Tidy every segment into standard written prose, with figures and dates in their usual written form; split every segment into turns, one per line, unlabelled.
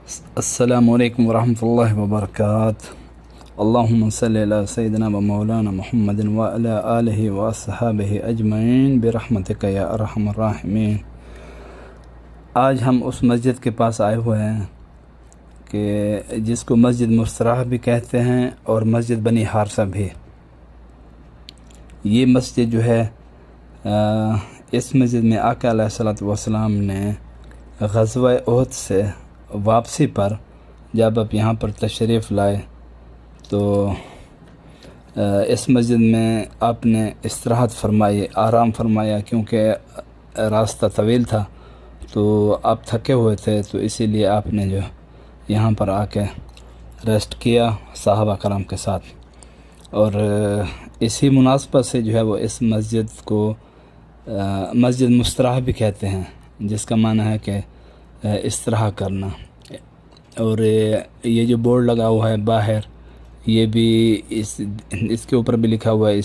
السلام علیکم ورحمۃ اللہ وبرکاتہ۔ اللہم صلی علی سیدنا و مولانا محمد وعلی آلہ واصحابہ اجمعین برحمتک یا ارحم الراحمین۔ آج ہم اس مسجد کے پاس آئے ہوئے ہیں کہ جس کو مسجد مستراح بھی کہتے ہیں اور مسجد بنی حارثہ بھی۔ یہ مسجد جو ہے اس مسجد میں آقا علیہ الصلوۃ والسلام نے غزوہ احد سے واپسی پر جب آپ یہاں پر تشریف لائے تو اس مسجد میں آپ نے استراحت فرمائی، آرام فرمایا، کیونکہ راستہ طویل تھا تو آپ تھکے ہوئے تھے، تو اسی لیے آپ نے جو یہاں پر آ کے ریسٹ کیا صحابہ کرام کے ساتھ۔ اور اسی مناسبت سے جو ہے وہ اس مسجد کو مسجد مستراح بھی کہتے ہیں، جس کا معنی ہے کہ استراحہ کرنا۔ اور یہ جو بورڈ لگا ہوا ہے باہر، یہ بھی اس کے اوپر بھی لکھا ہوا ہے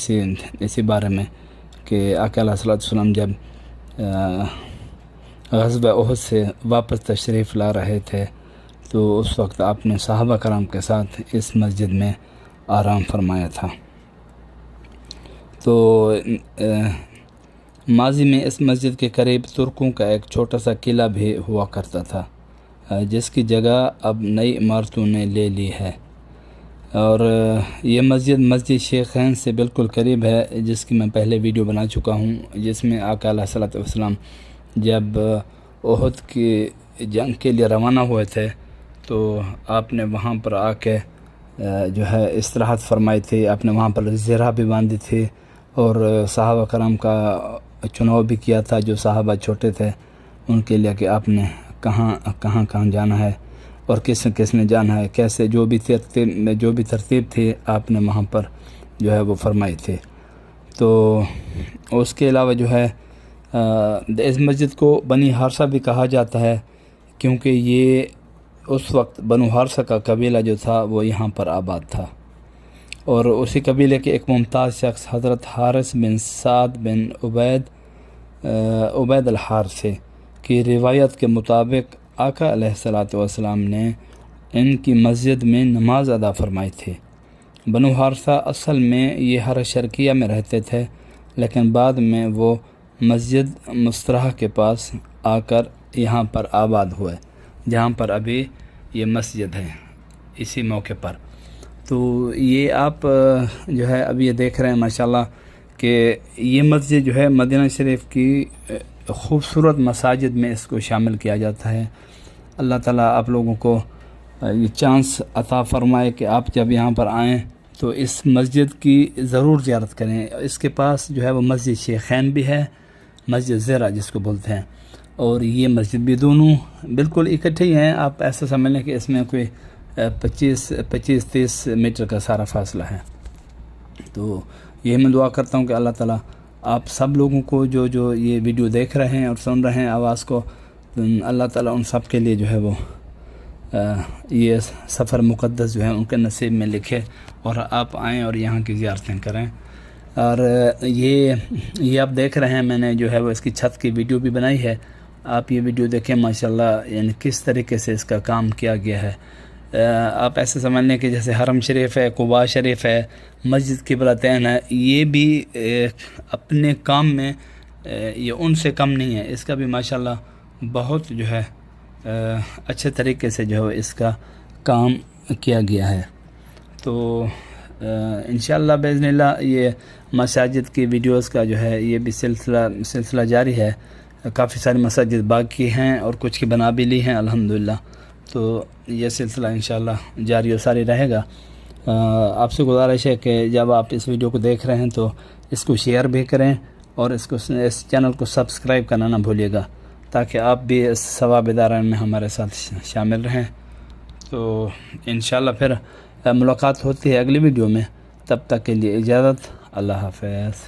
اسی بارے میں کہ آقا علیہ الصلوۃ والسلام جب غزوہ احد سے واپس تشریف لا رہے تھے تو اس وقت آپ نے صحابہ کرام کے ساتھ اس مسجد میں آرام فرمایا تھا۔ تو ماضی میں اس مسجد کے قریب ترکوں کا ایک چھوٹا سا قلعہ بھی ہوا کرتا تھا، جس کی جگہ اب نئی عمارتوں نے لے لی ہے۔ اور یہ مسجد شیخین سے بالکل قریب ہے، جس کی میں پہلے ویڈیو بنا چکا ہوں، جس میں آقا علیہ الصلوۃ والسلام جب احد کی جنگ کے لیے روانہ ہوئے تھے تو آپ نے وہاں پر آ کے جو ہے استراحت فرمائی تھی، آپ نے وہاں پر زرہ بھی باندھی تھی اور صحابہ کرام کا چناؤ بھی کیا تھا، جو صحابہ چھوٹے تھے ان کے لیے کہ آپ نے کہاں جانا ہے اور کس نے جانا ہے، کیسے جو بھی ترتیب تھی آپ نے وہاں پر جو ہے وہ فرمائی تھی۔ تو اس کے علاوہ جو ہے اس مسجد کو بنی حارثہ بھی کہا جاتا ہے، کیونکہ یہ اس وقت بنو حارثہ کا قبیلہ جو تھا وہ یہاں پر آباد تھا، اور اسی قبیلے کے ایک ممتاز شخص حضرت حارث بن سعد بن عبید الحارثی کی روایت کے مطابق آقا علیہ الصلوۃ والسلام نے ان کی مسجد میں نماز ادا فرمائی تھی۔ بنو حارثہ اصل میں یہ حرم شرقیہ میں رہتے تھے، لیکن بعد میں وہ مسجد مستراح کے پاس آ کر یہاں پر آباد ہوئے، جہاں پر ابھی یہ مسجد ہے اسی موقع پر۔ تو یہ آپ جو ہے اب یہ دیکھ رہے ہیں ماشاءاللہ کہ یہ مسجد جو ہے مدینہ شریف کی خوبصورت مساجد میں اس کو شامل کیا جاتا ہے۔ اللہ تعالیٰ آپ لوگوں کو یہ چانس عطا فرمائے کہ آپ جب یہاں پر آئیں تو اس مسجد کی ضرور زیارت کریں۔ اس کے پاس جو ہے وہ مسجد شیخین بھی ہے، مسجد زرہ جس کو بولتے ہیں، اور یہ مسجد بھی دونوں بالکل اکٹھے ہی ہیں۔ آپ ایسا سمجھ لیں کہ اس میں کوئی 25-30 میٹر کا سارا فاصلہ ہے۔ تو یہ میں دعا کرتا ہوں کہ اللہ تعالیٰ آپ سب لوگوں کو جو یہ ویڈیو دیکھ رہے ہیں اور سن رہے ہیں آواز کو، اللہ تعالیٰ ان سب کے لیے جو ہے وہ یہ سفر مقدس جو ہے ان کے نصیب میں لکھے اور آپ آئیں اور یہاں کی زیارتیں کریں۔ اور یہ آپ دیکھ رہے ہیں، میں نے جو ہے وہ اس کی چھت کی ویڈیو بھی بنائی ہے، آپ یہ ویڈیو دیکھیں ماشاءاللہ، یعنی کس طریقے سے اس کا کام کیا گیا ہے۔ آپ ایسے سمجھ لیں کہ جیسے حرم شریف ہے، قباء شریف ہے، مسجد قبلتین ہے، یہ بھی اپنے کام میں یہ ان سے کم نہیں ہے، اس کا بھی ماشاءاللہ بہت جو ہے اچھے طریقے سے جو ہے اس کا کام کیا گیا ہے۔ تو انشاءاللہ باذن اللہ یہ مساجد کی ویڈیوز کا جو ہے یہ بھی سلسلہ جاری ہے۔ کافی ساری مساجد باقی ہیں اور کچھ کی بنا بھی لی ہیں الحمدللہ، تو یہ سلسلہ انشاءاللہ جاری و ساری رہے گا۔ آپ سے گزارش ہے کہ جب آپ اس ویڈیو کو دیکھ رہے ہیں تو اس کو شیئر بھی کریں اور اس چینل کو سبسکرائب کرنا نہ بھولیے گا، تاکہ آپ بھی اس ثواب دارین میں ہمارے ساتھ شامل رہیں۔ تو انشاءاللہ پھر ملاقات ہوتی ہے اگلی ویڈیو میں، تب تک کے لیے اجازت، اللہ حافظ۔